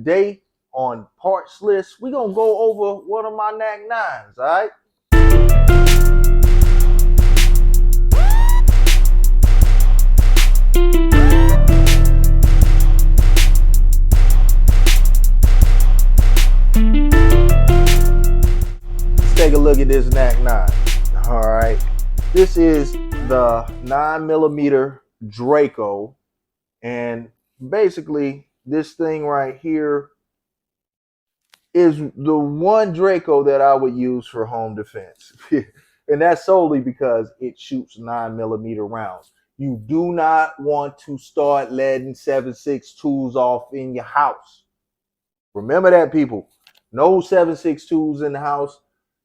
today on Parts List, we're going to go over one of my Nak9s, all right? Let's take a look at this Nak9. All right. This is the 9mm Draco. And basically, this thing right here is the one Draco that I would use for home defense. And that's solely because it shoots 9mm rounds. You do not want to start letting 7.62s off in your house. Remember that, people. No 7.62s in the house,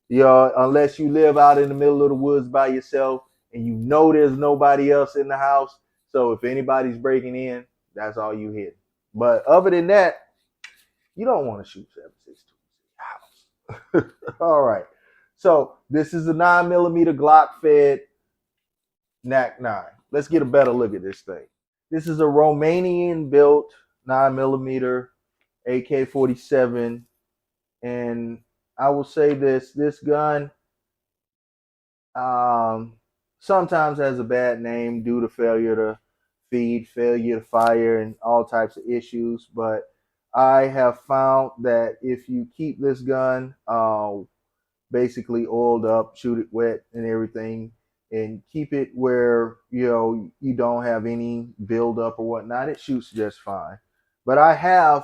unless you live out in the middle of the woods by yourself and you know there's nobody else in the house. So if anybody's breaking in, that's all you hit. But other than that, you don't want to shoot 7.62s in your house. All right. So this is a 9mm Glock fed Nak9. Let's get a better look at this thing. This is a Romanian built 9mm AK-47. And I will say this gun sometimes has a bad name due to failure to feed, failure to fire, and all types of issues. But I have found that if you keep this gun basically oiled up, shoot it wet and everything, and keep it where you don't have any buildup or whatnot, it shoots just fine. But I have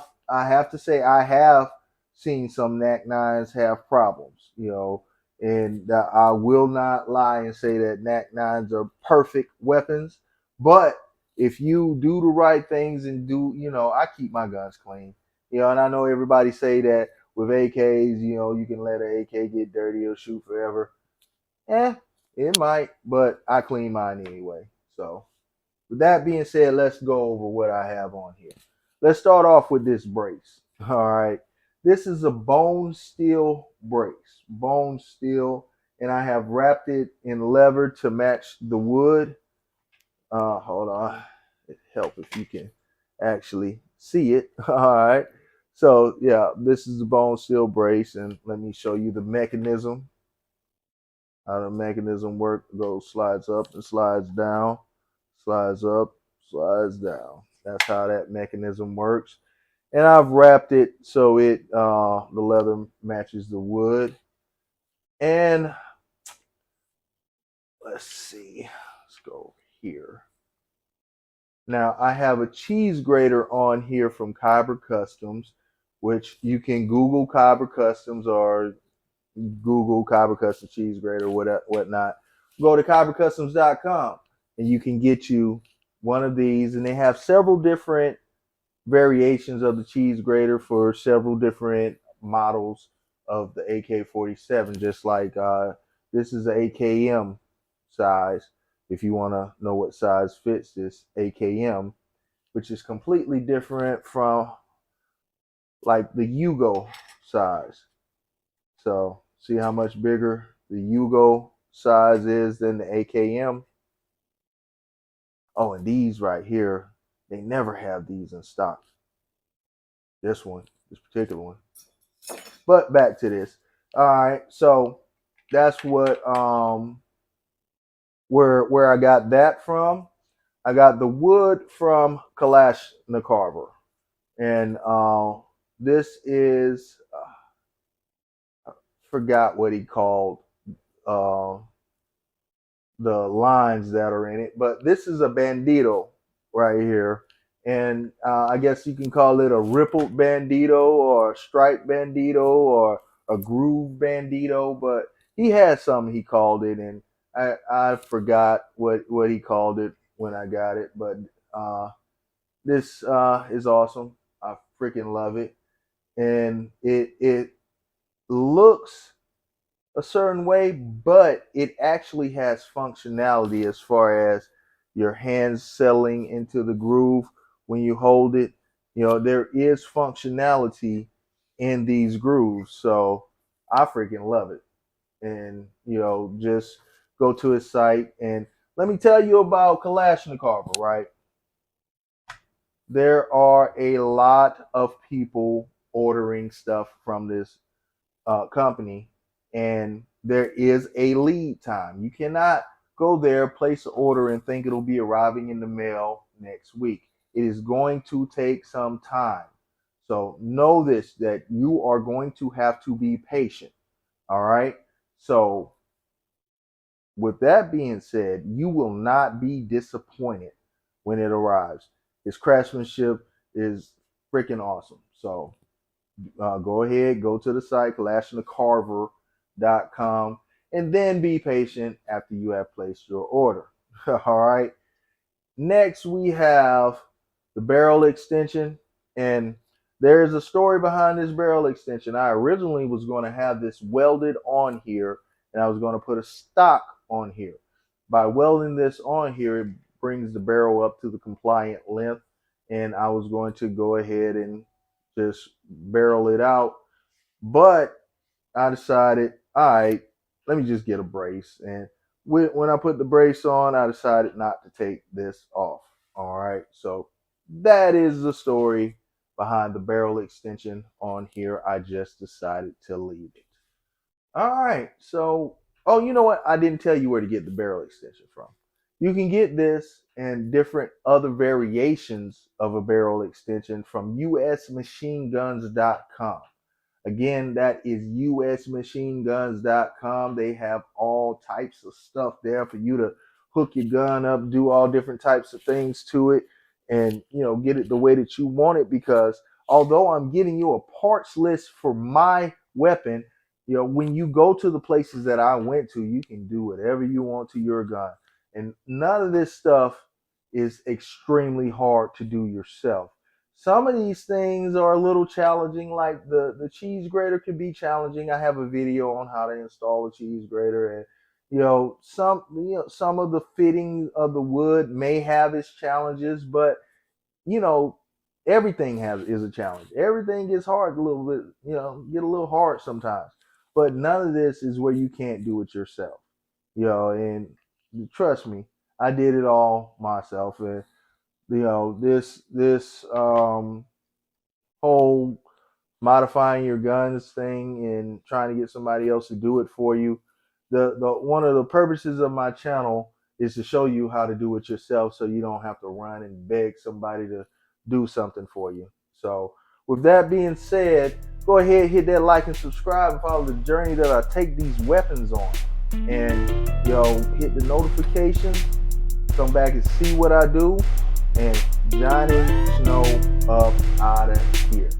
to say I have seen some Nak9s have problems, and I will not lie and say that Nak9s are perfect weapons. But if you do the right things and I keep my guns clean, and I know everybody say that with AKs, you can let an AK get dirty or shoot forever. It might, but I clean mine anyway. So with that being said, let's go over what I have on here. Let's start off with this brace. All right. This is a bone steel brace, bone steel, and I have wrapped it in leather to match the wood. Hold on, it helps if you can actually see it. All right, so yeah, this is the bone steel brace, and let me show you the mechanism. How the mechanism works: slides up and slides down, slides up, slides down. That's how that mechanism works. And I've wrapped it so the leather matches the wood. And let's see, let's go over here. Now I have a cheese grater on here from Kyber Customs, which you can Google Kyber Customs or Google Kyber Customs cheese grater, whatnot. Go to kybercustoms.com and you can get you one of these, and they have several different variations of the cheese grater for several different models of the AK-47, just like this is an AKM size, if you want to know what size fits this AKM, which is completely different from like the Yugo size. So see how much bigger the Yugo size is than the AKM. Oh, and these right here, they never have these in stock. This particular one. But back to this. All right, so that's what where I got that from. I got the wood from Kalashnikov, and this is I forgot what he called the lines that are in it, but this is a bandito right here, and I guess you can call it a rippled bandito or a striped bandito or a groove bandito, but he had something he called it, and I forgot what he called it when I got it, but this is awesome. I freaking love it, and it looks a certain way, but it actually has functionality as far as your hands settling into the groove when you hold it. There is functionality in these grooves, so I freaking love it. And just go to his site, and let me tell you about Kalashnikov, right? there are a lot of people ordering stuff from this company, and there is a lead time. You cannot go there, place an order, and think it'll be arriving in the mail next week. It is going to take some time. So know this, that you are going to have to be patient. All right. So with that being said, you will not be disappointed when it arrives. His craftsmanship is freaking awesome. So go ahead, go to the site, kalashnikarver.com, and then be patient after you have placed your order. All right. Next, we have the barrel extension, and there's a story behind this barrel extension. I originally was going to have this welded on here, and I was going to put a stock on here. By welding this on here, it brings the barrel up to the compliant length, and I was going to go ahead and just barrel it out. But I decided, all right, let me just get a brace. And when I put the brace on, I decided not to take this off. All right. So that is the story behind the barrel extension on here. I just decided to leave it. All right. So, oh, you know what? I didn't tell you where to get the barrel extension from. You can get this and different other variations of a barrel extension from usmachineguns.com. Again, that is usmachineguns.com. They have all types of stuff there for you to hook your gun up, do all different types of things to it, and get it the way that you want it. Because although I'm giving you a parts list for my weapon, when you go to the places that I went to, you can do whatever you want to your gun. And none of this stuff is extremely hard to do yourself. Some of these things are a little challenging, like the cheese grater can be challenging. I have a video on how to install a cheese grater, and some of the fitting of the wood may have its challenges, but everything is a challenge. Everything gets hard a little bit, get a little hard sometimes. But none of this is where you can't do it yourself. And trust me, I did it all myself. And this whole modifying your guns thing and trying to get somebody else to do it for you, the one of the purposes of my channel is to show you how to do it yourself, so you don't have to run and beg somebody to do something for you. So with that being said, go ahead, hit that like and subscribe, and follow the journey that I take these weapons on. And hit the notification, come back and see what I do. And Johnny Snow up out of here.